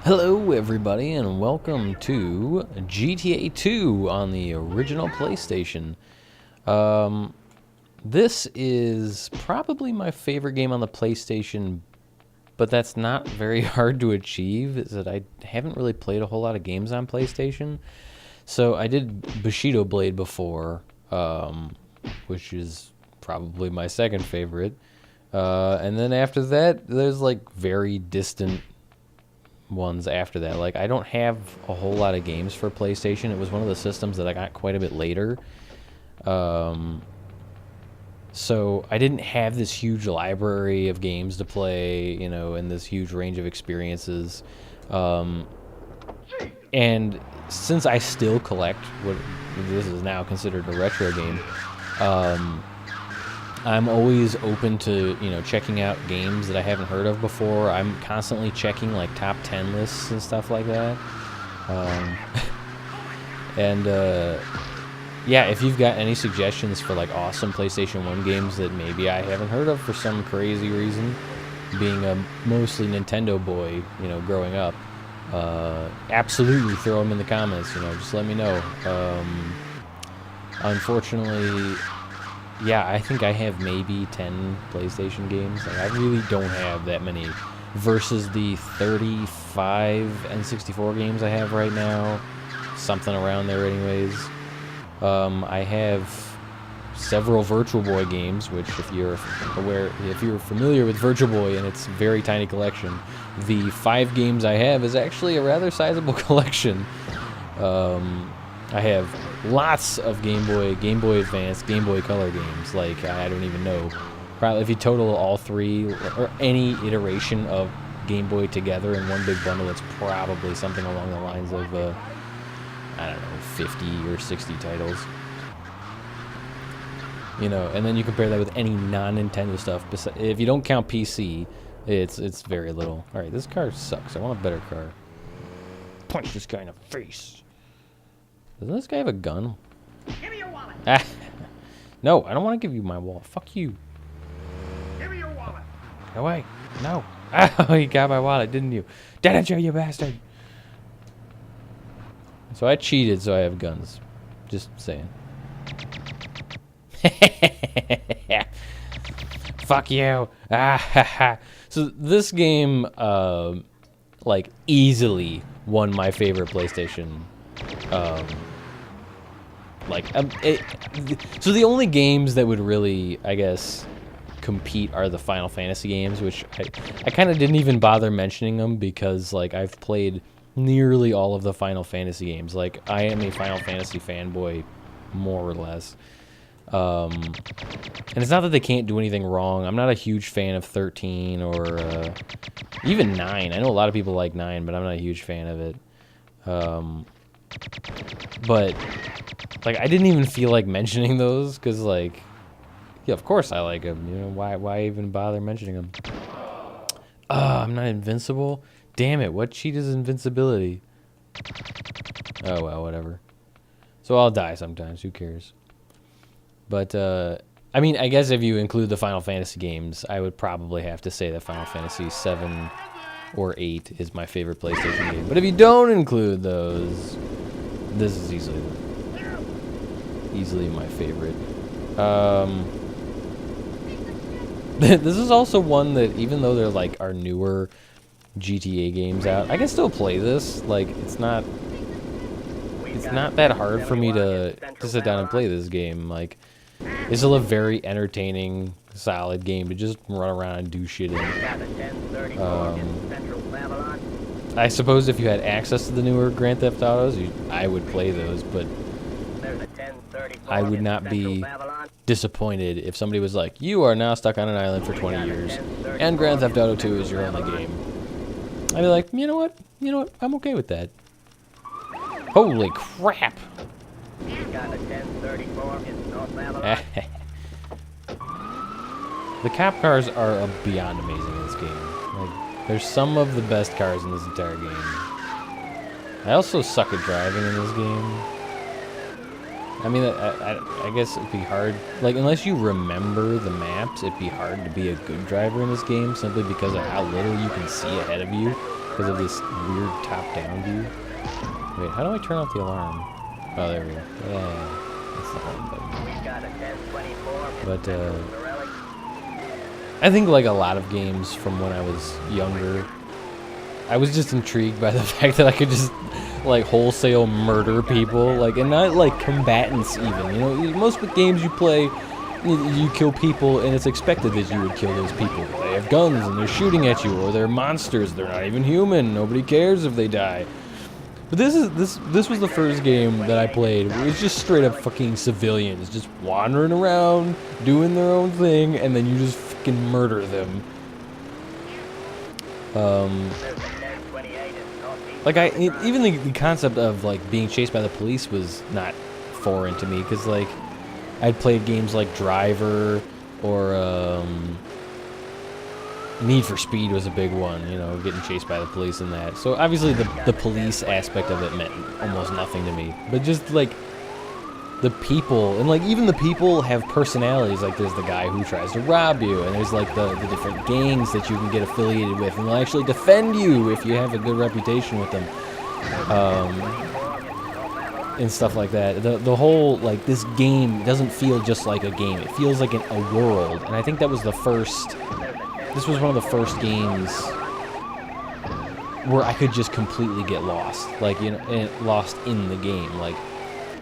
Hello, everybody, and welcome to GTA 2 on the original PlayStation. This is probably my favorite game on the PlayStation, but that's not very hard to achieve, is that I haven't really played a whole lot of games on PlayStation. So I did Bushido Blade before, which is probably my second favorite. And then after that, there's like very distant ones after that. Like, I don't have a whole lot of games for PlayStation. It was one of the systems that I got quite a bit later. So I didn't have this huge library of games to play, you know, and this huge range of experiences. And since I still collect what this is now considered a retro game, I'm always open to, you know, checking out games that I haven't heard of before. I'm constantly checking, like, top 10 lists and stuff like that. Yeah, if you've got any suggestions for, like, awesome PlayStation 1 games that maybe I haven't heard of for some crazy reason, being a mostly Nintendo boy, you know, growing up, absolutely throw them in the comments, you know, just let me know. Unfortunately, yeah, I think I have maybe 10 PlayStation games. Like, I really don't have that many versus the 35 N64 games I have right now. Something around there anyways. I have several Virtual Boy games, which if you're familiar with Virtual Boy and its very tiny collection, the 5 games I have is actually a rather sizable collection. I have lots of Game Boy Advance, Game Boy Color games. Like, I don't even know. Probably if you total all 3 or any iteration of Game Boy together in one big bundle, it's probably something along the lines of, I don't know, 50 or 60 titles. You know, and then you compare that with any non-Nintendo stuff. If you don't count PC, it's very little. All right, this car sucks. I want a better car. Punch this guy in the face. Doesn't this guy have a gun? Give me your wallet. Ah. No, I don't want to give you my wallet. Fuck you. Give me your wallet. No way. No. Oh, you got my wallet, didn't you? Didn't you bastard? So I cheated, so I have guns. Just saying. Fuck you. So this game, like, easily won my favorite PlayStation. So the only games that would really, I guess, compete are the Final Fantasy games, which I kind of didn't even bother mentioning them because, like, I've played nearly all of the Final Fantasy games. Like, I am a Final Fantasy fanboy, more or less. And it's not that they can't do anything wrong. I'm not a huge fan of 13 or even 9. I know a lot of people like 9, but I'm not a huge fan of it. But, like, I didn't even feel like mentioning those because, like, yeah, of course I like them. You know, why even bother mentioning them? I'm not invincible? Damn it, what cheat is invincibility? Oh, well, whatever. So I'll die sometimes, who cares? But, I mean, I guess if you include the Final Fantasy games, I would probably have to say that Final Fantasy 7 or 8 is my favorite PlayStation game. But if you don't include those, this is easily my favorite. This is also one that, even though they're like our newer GTA games out, I can still play this. Like, it's not that hard for me to sit down and play this game. Like, it's still a very entertaining, solid game to just run around and do shit in. I suppose if you had access to the newer Grand Theft Autos, I would play those, but I would not be disappointed if somebody was like, you are now stuck on an island for 20 years, and Grand Theft Auto 2 is your only game. I'd be like, you know what? I'm okay with that. Holy crap! The cop cars are beyond amazing in this game. Like, there's some of the best cars in this entire game. I also suck at driving in this game. I mean, I guess it'd be hard. Like, unless you remember the maps, it'd be hard to be a good driver in this game simply because of how little you can see ahead of you. because of this weird top-down view. Wait, how do I turn off the alarm? Oh, there we go. Yeah, that's the home button. But I think like a lot of games from when I was younger, I was just intrigued by the fact that I could just like wholesale murder people, like, and not like combatants even. You know, most games you play, you kill people, and it's expected that you would kill those people. They have guns and they're shooting at you, or they're monsters. They're not even human. Nobody cares if they die. But this was the first game that I played where it's just straight up fucking civilians just wandering around, doing their own thing, and then you just fucking murder them. Like even the concept of like being chased by the police was not foreign to me, because like I'd played games like Driver or Need for Speed was a big one, you know, getting chased by the police and that. So obviously the police aspect of it meant almost nothing to me. But just like the people, and like even the people have personalities. Like there's the guy who tries to rob you, and there's like the different gangs that you can get affiliated with, and they'll actually defend you if you have a good reputation with them. And stuff like that. The whole, like, this game doesn't feel just like a game. It feels like a world. And I think that was the first... This was one of the first games where I could just completely get lost. Like, you know, lost in the game. Like,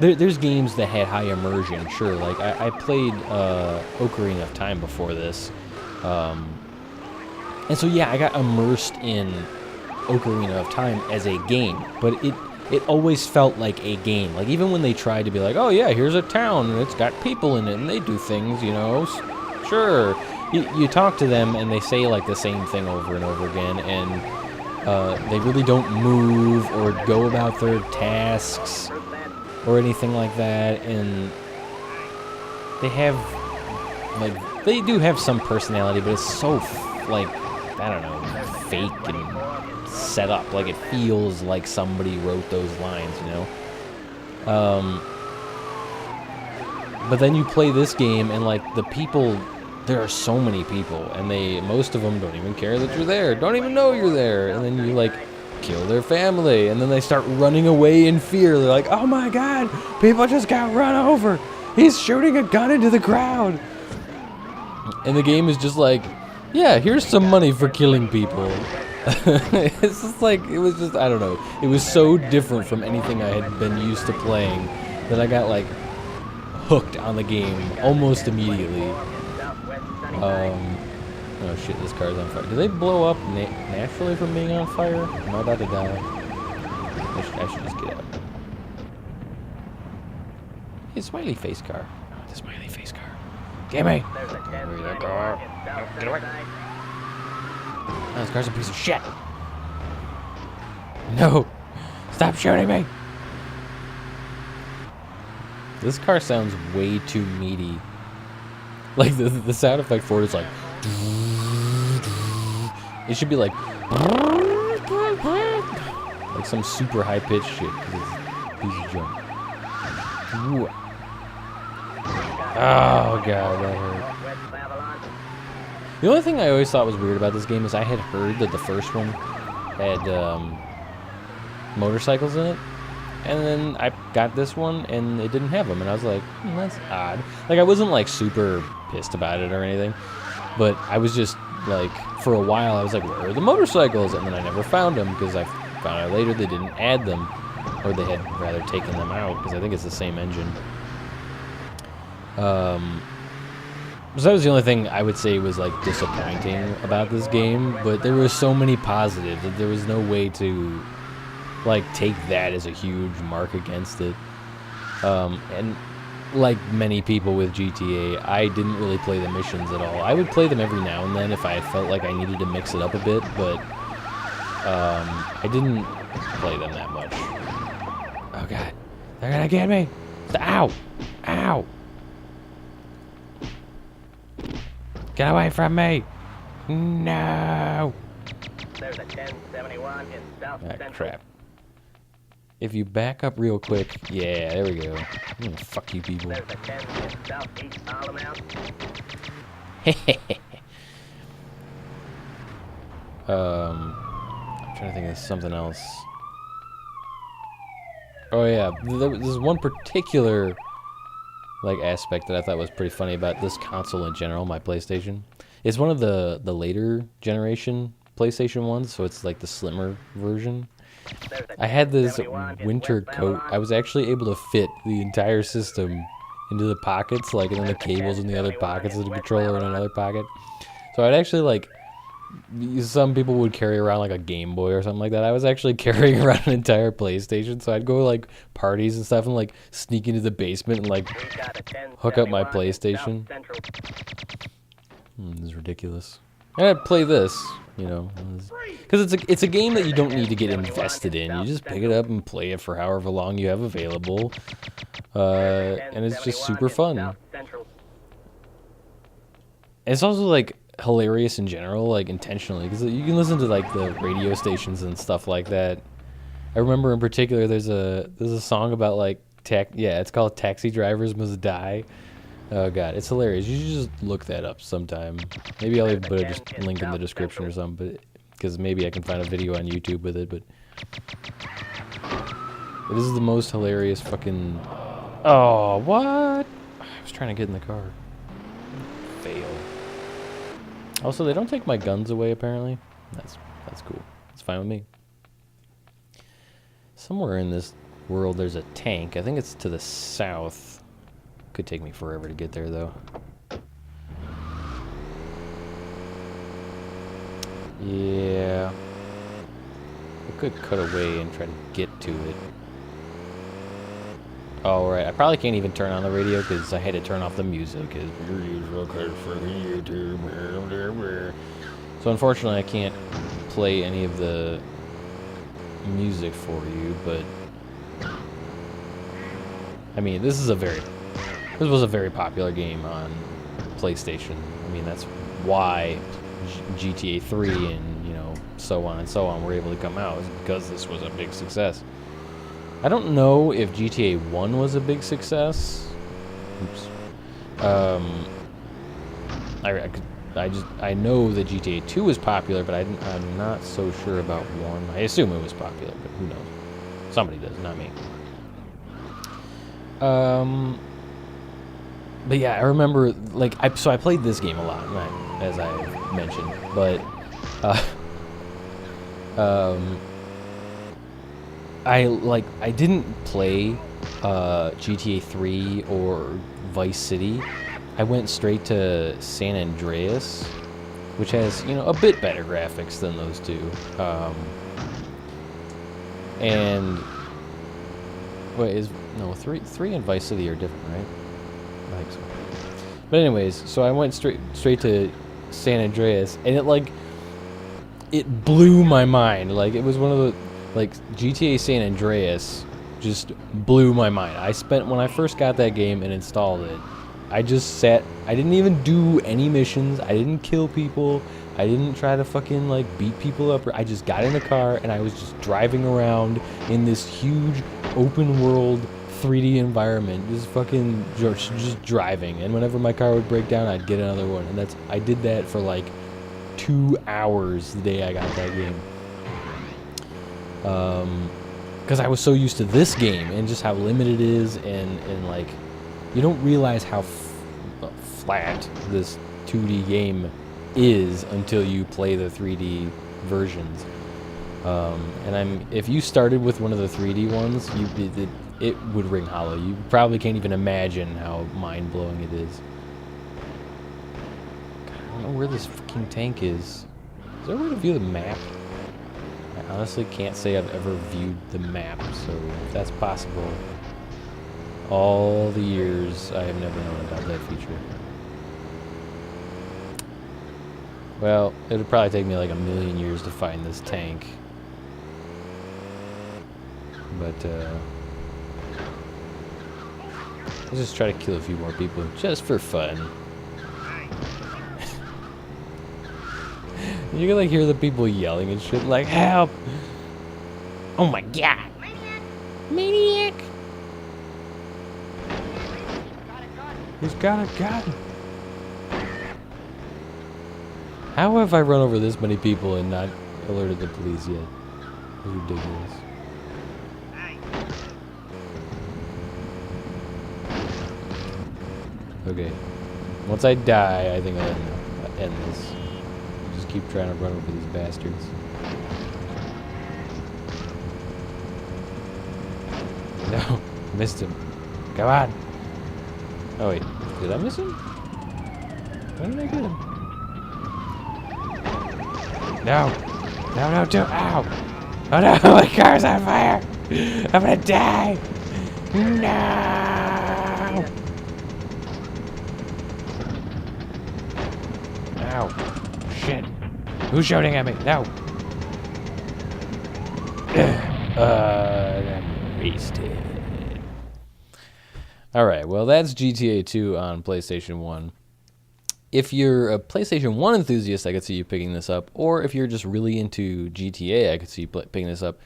there's games that had high immersion, sure. Like, I played Ocarina of Time before this. And so, yeah, I got immersed in Ocarina of Time as a game. But it always felt like a game. Like, even when they tried to be like, oh, yeah, here's a town, and it's got people in it, and they do things, you know, sure. You talk to them, and they say, like, the same thing over and over again, and they really don't move or go about their tasks or anything like that, and they have, like, they do have some personality, but it's so, like, I don't know, fake and set up. Like, it feels like somebody wrote those lines, you know? But then you play this game, and, like, the people... There are so many people, and most of them don't even care that you're there, don't even know you're there, and then you, like, kill their family, and then they start running away in fear. They're like, oh my god, people just got run over! He's shooting a gun into the crowd! And the game is just like, yeah, here's some money for killing people. It's just like, it was just, I don't know, it was so different from anything I had been used to playing that I got, like, hooked on the game almost immediately. Oh shit, this car's on fire. Do they blow up naturally from being on fire? Am I about to die? I should just get out. Hey, smiley face car. The smiley face car. Get me! That car. No, get away. Oh, this car's a piece of shit. No! Stop shooting me! This car sounds way too meaty. Like, the sound effect for it is like... It should be like... Like some super high-pitched shit, because it's a piece of junk. Ooh. Oh, God, that hurt. The only thing I always thought was weird about this game is I had heard that the first one had motorcycles in it. And then I got this one, and it didn't have them, and I was like, that's odd. Like, I wasn't, like, super pissed about it or anything, but I was just, like, for a while, I was like, where are the motorcycles? And then I never found them, because I found out later they didn't add them, or they had rather taken them out, because I think it's the same engine. So that was the only thing I would say was, like, disappointing about this game, but there were so many positives that there was no way to... like, take that as a huge mark against it. And like many people with GTA, I didn't really play the missions at all. I would play them every now and then if I felt like I needed to mix it up a bit, but I didn't play them that much. Oh god, they're gonna get me! Ow! Ow! Get away from me! No! There's a 1071 in South Central. Crap. If you back up real quick, yeah, there we go. I'm gonna fuck you people. There's a 10 in Southeast Alabama. I'm trying to think of something else. Oh yeah, there's one particular like aspect that I thought was pretty funny about this console in general, my PlayStation. It's one of the later generation PlayStation ones, so it's like the slimmer version. I had this winter coat. I was actually able to fit the entire system into the pockets, like, and then the cables in the other pockets of the controller in another pocket. So I'd actually, like, some people would carry around like a Game Boy or something like that. I was actually carrying around an entire PlayStation, so I'd go like parties and stuff and like sneak into the basement and like hook up my PlayStation. This is ridiculous. And I'd play this, you know, because it's a game that you don't need to get invested in. You just pick it up and play it for however long you have available, and it's just super fun. It's also like hilarious in general, like intentionally, because you can listen to like the radio stations and stuff like that. I remember in particular there's a song about like it's called Taxi Drivers Must Die. Oh god, it's hilarious. You should just look that up sometime. Maybe I'll even put a link in the description or something, but because maybe I can find a video on YouTube with it. But this is the most hilarious fucking. Oh, what? I was trying to get in the car. Fail. Also, they don't take my guns away, apparently. That's cool. It's fine with me. Somewhere in this world, there's a tank. I think it's to the south. Could take me forever to get there, though. Yeah. I could cut away and try to get to it. Oh, right. I probably can't even turn on the radio because I had to turn off the music. So unfortunately, I can't play any of the music for you, but I mean, this was a very popular game on PlayStation. I mean, that's why GTA 3 and, you know, so on and so on were able to come out, is because this was a big success. I don't know if GTA 1 was a big success. Oops. I know that GTA 2 was popular, but I'm not so sure about 1. I assume it was popular, but who knows? Somebody does, not me. But yeah, I remember, like, so I played this game a lot, as I mentioned, but I didn't play GTA 3 or Vice City. I went straight to San Andreas, which has, you know, a bit better graphics than those two. And wait, three and Vice City are different, right? I think so. But anyways, so I went straight to San Andreas, and it blew my mind. Like, it was one of the, like, GTA San Andreas just blew my mind. When I first got that game and installed it, I just sat, I didn't even do any missions, I didn't kill people, I didn't try to fucking, like, beat people up, I just got in the car and I was just driving around in this huge open world 3D environment, just driving, and whenever my car would break down, I'd get another one, and I did that for like 2 hours the day I got that game. Because I was so used to this game and just how limited it is, and like, you don't realize how flat this 2D game is until you play the 3D versions. And if you started with one of the 3D ones, it would ring hollow. You probably can't even imagine how mind-blowing it is. God, I don't know where this fucking tank is. Is there a way to view the map? I honestly can't say I've ever viewed the map, so if that's possible, all the years I have never known about that feature. Well, it would probably take me like 1,000,000 years to find this tank. But, let's just try to kill a few more people, just for fun. You can, like, hear the people yelling and shit, like, help! Oh my god! Maniac! He's got a gun! How have I run over this many people and not alerted the police yet? It's ridiculous. Okay. Once I die, I think I'll end this. Just keep trying to run over these bastards. No, missed him. Come on. Oh wait, did I miss him? When did I get him? No, no, no, don't! Ow! Oh no, my car's on fire! I'm gonna die! No! Ow! Shit! Who's shooting at me? No! I'm wasted. Alright, well that's GTA 2 on PlayStation 1. If you're a PlayStation 1 enthusiast, I could see you picking this up. Or if you're just really into GTA, I could see you picking this up.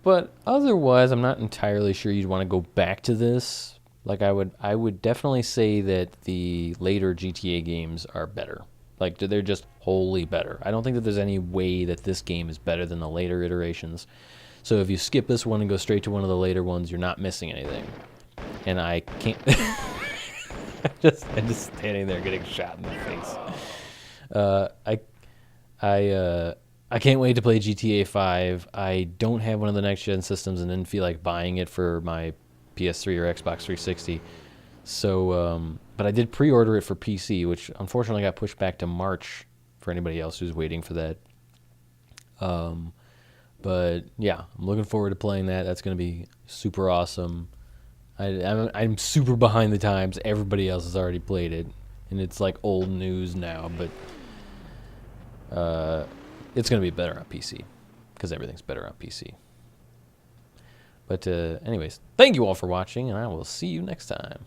But otherwise, I'm not entirely sure you'd want to go back to this. Like I would definitely say that the later GTA games are better. Like they're just wholly better. I don't think that there's any way that this game is better than the later iterations. So if you skip this one and go straight to one of the later ones, you're not missing anything. And I can't. I'm just standing there getting shot in the face. I can't wait to play GTA 5. I don't have one of the next gen systems and didn't feel like buying it for my PS3 or Xbox 360. So, but I did pre-order it for PC, which unfortunately got pushed back to March for anybody else who's waiting for that. But yeah, I'm looking forward to playing that. That's going to be super awesome. I'm super behind the times. Everybody else has already played it, and it's like old news now. But it's going to be better on PC because everything's better on PC. But anyways, thank you all for watching, and I will see you next time.